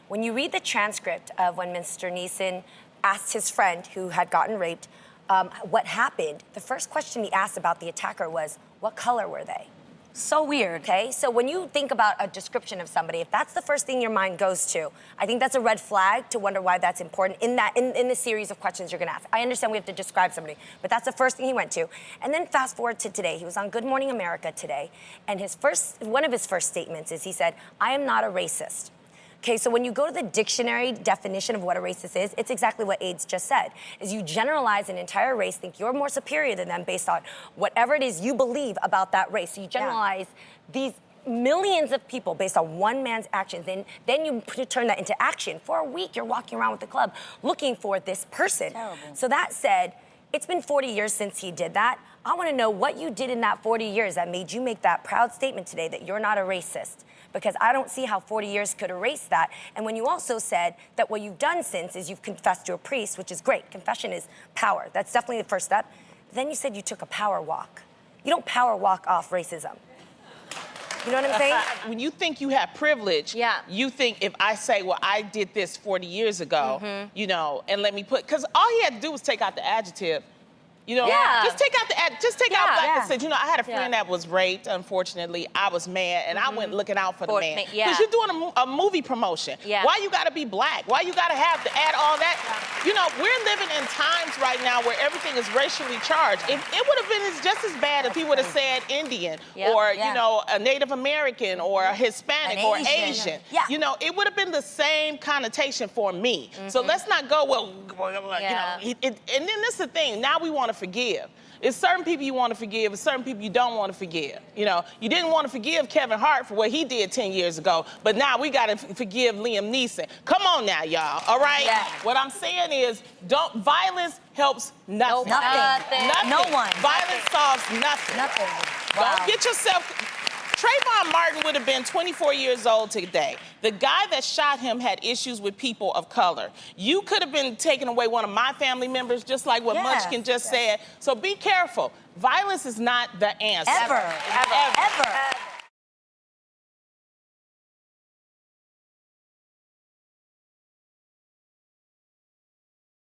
When you read the transcript of when Mr. Neeson asked his friend who had gotten raped what happened, the first question he asked about the attacker was, what color were they? So weird. Okay, so when you think about a description of somebody, if that's the first thing your mind goes to, I think that's a red flag to wonder why that's important in the series of questions you're gonna ask. I understand we have to describe somebody, but that's the first thing he went to. And then fast forward to today. He was on Good Morning America today, and one of his first statements is he said, I am not a racist. Okay, so when you go to the dictionary definition of what a racist is, it's exactly what AIDS just said, is you generalize an entire race, think you're more superior than them based on whatever it is you believe about that race. So you generalize these millions of people based on one man's actions, then you turn that into action. For a week, you're walking around with the club looking for this person. Terrible. So that said, it's been 40 years since he did that. I want to know what you did in that 40 years that made you make that proud statement today that you're not a racist. Because I don't see how 40 years could erase that. And when you also said that what you've done since is you've confessed to a priest, which is great. Confession is power. That's definitely the first step. Then you said you took a power walk. You don't power walk off racism. You know what I'm saying? When you think you have privilege, you think if I say, well, I did this 40 years ago, you know, and let me because all he had to do was take out the adjective. You know, just take out black and said, you know, I had a friend that was raped, unfortunately. I was mad, and I went looking out for the man. Because you're doing a movie promotion. Why you gotta be black? Why you gotta have to add all that? You know, we're living in times right now where everything is racially charged. It would have been just as bad if he would have said Indian or, you know, a Native American or a Hispanic or Asian. You know, it would have been the same connotation for me. So let's not go, well, you know, and then this is the thing. Now we want to forgive. There's certain people you want to forgive, and certain people you don't want to forgive. You know, you didn't want to forgive Kevin Hart for what he did 10 years ago, but now we got to forgive Liam Neeson. Come on now, y'all, all right? What I'm saying is, violence helps nothing. Nothing. No one. Violence solves nothing. Don't get yourself... Trayvon Martin would have been 24 years old today. The guy that shot him had issues with people of color. You could have been taking away one of my family members, just like what Munchkin just said. So be careful. Violence is not the answer. Ever.